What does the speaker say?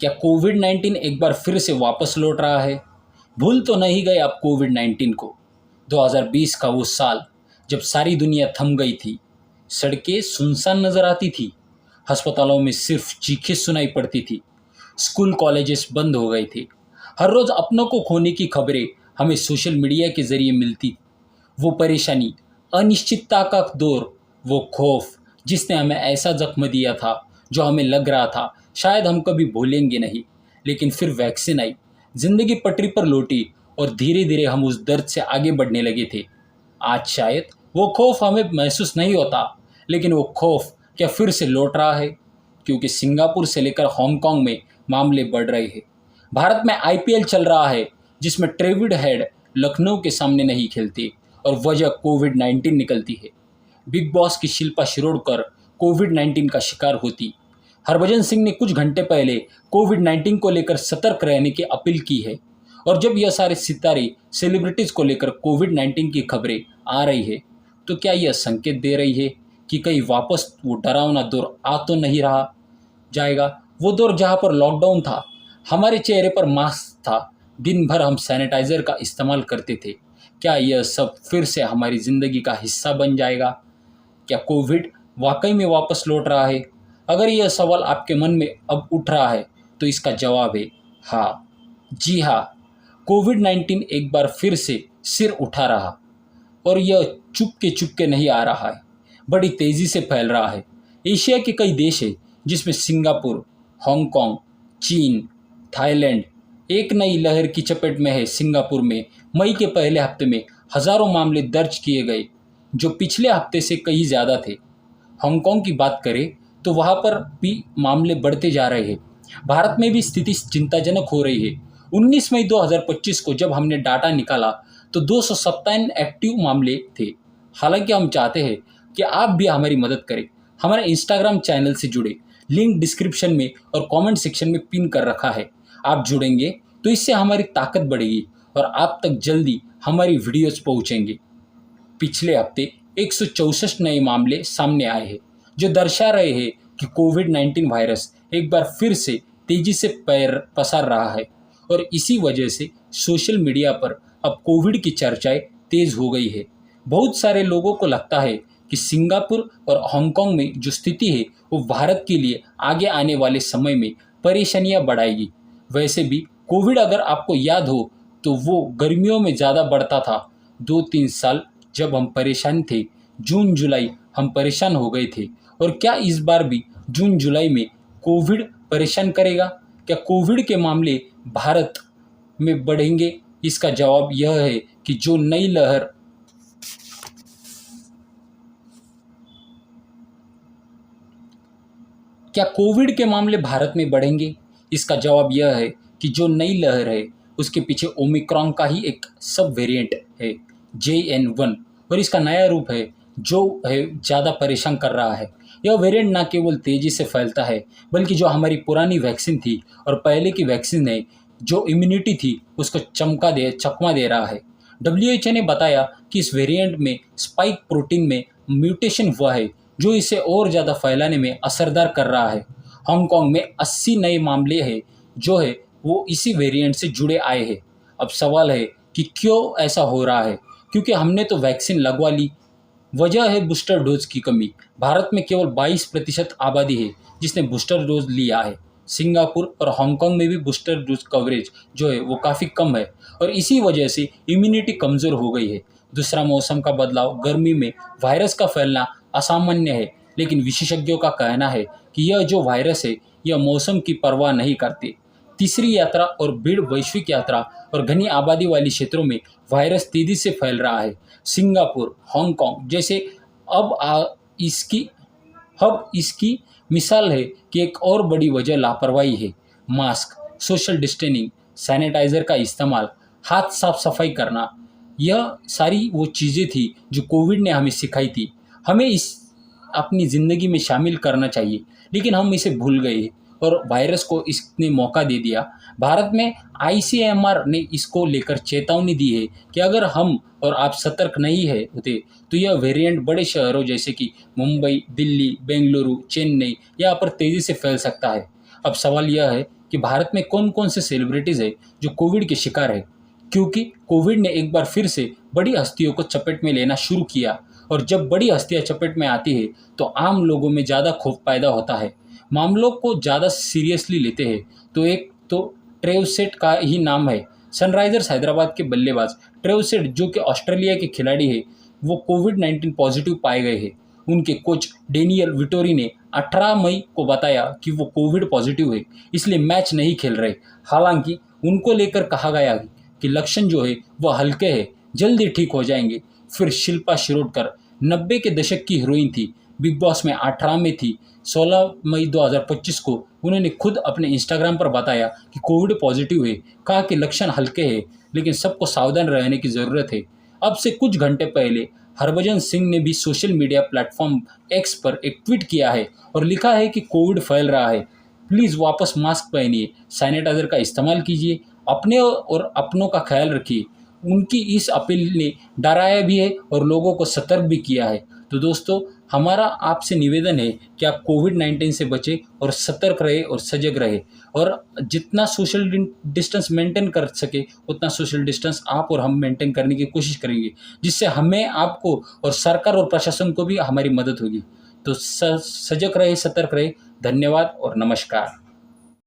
क्या कोविड-19 एक बार फिर से वापस लौट रहा है? भूल तो नहीं गए आप कोविड-19 को? 2020 का वो साल जब सारी दुनिया थम गई थी, सड़कें सुनसान नज़र आती थी, अस्पतालों में सिर्फ चीखें सुनाई पड़ती थी, स्कूल कॉलेजेस बंद हो गए थे। हर रोज़ अपनों को खोने की खबरें हमें सोशल मीडिया के ज़रिए मिलती। वो परेशानी, अनिश्चितता का दौर, वो खौफ जिसने हमें ऐसा ज़ख्म दिया था जो हमें लग रहा था शायद हम कभी भूलेंगे नहीं। लेकिन फिर वैक्सीन आई, ज़िंदगी पटरी पर लौटी और धीरे-धीरे हम उस दर्द से आगे बढ़ने लगे थे। आज शायद वो खौफ हमें महसूस नहीं होता, लेकिन वो खौफ क्या फिर से लौट रहा है? क्योंकि सिंगापुर से लेकर हांगकांग में मामले बढ़ रहे हैं। भारत में आईपीएल चल रहा है, जिसमें ट्रेविड हेड लखनऊ के सामने नहीं खेलते और वजह कोविड-19 निकलती है। बिग बॉस की शिल्पा शिरोडकर कोविड-19 का शिकार होती। हरभजन सिंह ने कुछ घंटे पहले कोविड-19 को लेकर सतर्क रहने की अपील की है। और जब यह सारे सितारे सेलिब्रिटीज़ को लेकर कोविड-19 की खबरें आ रही है, तो क्या यह संकेत दे रही है कि कहीं वापस वो डरावना दौर आ तो नहीं रहा जाएगा? वो दौर जहाँ पर लॉकडाउन था, हमारे चेहरे पर मास्क था, दिन भर हम सैनिटाइज़र का इस्तेमाल करते थे। क्या यह सब फिर से हमारी ज़िंदगी का हिस्सा बन जाएगा? क्या कोविड वाकई में वापस लौट रहा है? अगर यह सवाल आपके मन में अब उठ रहा है, तो इसका जवाब है हाँ। जी हाँ, कोविड-19 एक बार फिर से सिर उठा रहा, और यह चुपके नहीं आ रहा है, बड़ी तेज़ी से फैल रहा है। एशिया के कई देश हैं, जिसमें सिंगापुर, हांगकांग, चीन, थाईलैंड एक नई लहर की चपेट में है। सिंगापुर में मई के पहले हफ्ते में हज़ारों मामले दर्ज किए गए, जो पिछले हफ्ते से कहीं ज़्यादा थे। हांगकांग की बात करें तो वहाँ पर भी मामले बढ़ते जा रहे हैं। भारत में भी स्थिति चिंताजनक हो रही है। 19 मई 2025 को जब हमने डाटा निकाला तो 257 एक्टिव मामले थे। हालांकि हम चाहते हैं कि आप भी हमारी मदद करें। हमारे इंस्टाग्राम चैनल से जुड़े, लिंक डिस्क्रिप्शन में और कमेंट सेक्शन में पिन कर रखा है। आप जुड़ेंगे तो इससे हमारी ताकत बढ़ेगी और आप तक जल्दी हमारी वीडियोस पहुँचेंगे। पिछले हफ्ते 164 नए मामले सामने आए हैं, जो दर्शा रहे हैं कि कोविड-19 वायरस एक बार फिर से तेजी से पैर पसार रहा है। और इसी वजह से सोशल मीडिया पर अब कोविड की चर्चाएं तेज हो गई है। बहुत सारे लोगों को लगता है कि सिंगापुर और हांगकांग में जो स्थिति है, वो भारत के लिए आगे आने वाले समय में परेशानियां बढ़ाएगी। वैसे भी कोविड, अगर आपको याद हो, तो वो गर्मियों में ज़्यादा बढ़ता था। 2-3 साल जब हम परेशान थे, जून जुलाई हम परेशान हो गए थे। और क्या इस बार भी जून जुलाई में कोविड परेशान करेगा? क्या कोविड के मामले भारत में बढ़ेंगे? इसका जवाब यह है कि जो नई लहर क्या कोविड के मामले भारत में बढ़ेंगे? इसका जवाब यह है कि जो नई लहर है, उसके पीछे ओमिक्रॉन का ही एक सब वेरिएंट है, JN1। और इसका नया रूप है, जो है ज़्यादा परेशान कर रहा है। यह वेरिएंट ना केवल तेज़ी से फैलता है, बल्कि जो हमारी पुरानी वैक्सीन थी और पहले की वैक्सीन ने जो इम्यूनिटी थी, उसको चकमा दे रहा है। WHO ने बताया कि इस वेरिएंट में स्पाइक प्रोटीन में म्यूटेशन हुआ है, जो इसे और ज़्यादा फैलाने में असरदार कर रहा है। हांगकांग में 80 नए मामले हैं, जो है वो इसी वेरिएंट से जुड़े आए हैं। अब सवाल है कि क्यों ऐसा हो रहा है? क्योंकि हमने तो वैक्सीन लगवा ली। वजह है बूस्टर डोज की कमी। भारत में केवल 22% आबादी है जिसने बूस्टर डोज लिया है। सिंगापुर और हांगकांग में भी बूस्टर डोज कवरेज जो है वो काफ़ी कम है, और इसी वजह से इम्यूनिटी कमज़ोर हो गई है। दूसरा, मौसम का बदलाव। गर्मी में वायरस का फैलना असामान्य है, लेकिन विशेषज्ञों का कहना है कि यह जो वायरस है, यह मौसम की परवाह नहीं करते। तीसरी, यात्रा और भीड़। वैश्विक यात्रा और घनी आबादी वाले क्षेत्रों में वायरस तेजी से फैल रहा है। सिंगापुर, हांगकांग जैसे अब आ, इसकी इसकी मिसाल है कि एक और बड़ी वजह लापरवाही है। मास्क, सोशल डिस्टेंसिंग, सैनिटाइज़र का इस्तेमाल, हाथ साफ सफाई करना, यह सारी वो चीज़ें थी जो कोविड ने हमें सिखाई थी। हमें इस अपनी ज़िंदगी में शामिल करना चाहिए, लेकिन हम इसे भूल गए और वायरस को इसने मौका दे दिया। भारत में ICMR ने इसको लेकर चेतावनी दी है कि अगर हम और आप सतर्क नहीं है होते, तो यह वेरिएंट बड़े शहरों जैसे कि मुंबई, दिल्ली, बेंगलुरु, चेन्नई यहाँ पर तेज़ी से फैल सकता है। अब सवाल यह है कि भारत में कौन कौन से सेलिब्रिटीज़ है जो कोविड के शिकार है, क्योंकि कोविड ने एक बार फिर से बड़ी हस्तियों को चपेट में लेना शुरू किया। और जब बड़ी हस्तियां चपेट में आती है तो आम लोगों में ज़्यादा खौफ पैदा होता है, मामलों को ज़्यादा सीरियसली लेते हैं। तो एक तो ट्रेविस सेट का ही नाम है। सनराइजर्स हैदराबाद के बल्लेबाज ट्रेविस सेट, जो कि ऑस्ट्रेलिया के खिलाड़ी है, वो कोविड-19 पॉजिटिव पाए गए हैं। उनके कोच डेनियल विटोरी ने 18 मई को बताया कि वो कोविड पॉजिटिव है, इसलिए मैच नहीं खेल रहे। हालांकि उनको लेकर कहा गया कि लक्षण जो है वो हल्के हैं, जल्दी ठीक हो जाएंगे। फिर शिल्पा शिरोडकर 90 के दशक की हीरोइन थी, बिग बॉस में 18 में थी। 16 मई 2025 को उन्होंने खुद अपने इंस्टाग्राम पर बताया कि कोविड पॉजिटिव है। कहा कि लक्षण हल्के हैं, लेकिन सबको सावधान रहने की ज़रूरत है। अब से कुछ घंटे पहले हरभजन सिंह ने भी सोशल मीडिया प्लेटफॉर्म एक्स पर एक ट्वीट किया है और लिखा है कि कोविड फैल रहा है, प्लीज़ वापस मास्क पहनिए, सैनिटाइजर का इस्तेमाल कीजिए, अपने और अपनों का ख्याल रखिए। उनकी इस अपील ने डराया भी है और लोगों को सतर्क भी किया है। तो दोस्तों, हमारा आपसे निवेदन है कि आप कोविड-19 से बचें और सतर्क रहे और सजग रहे, और जितना सोशल डिस्टेंस मेंटेन कर सके उतना सोशल डिस्टेंस आप और हम मेंटेन करने की कोशिश करेंगे, जिससे हमें, आपको और सरकार और प्रशासन को भी हमारी मदद होगी। तो सजग रहे, सतर्क रहे। धन्यवाद और नमस्कार।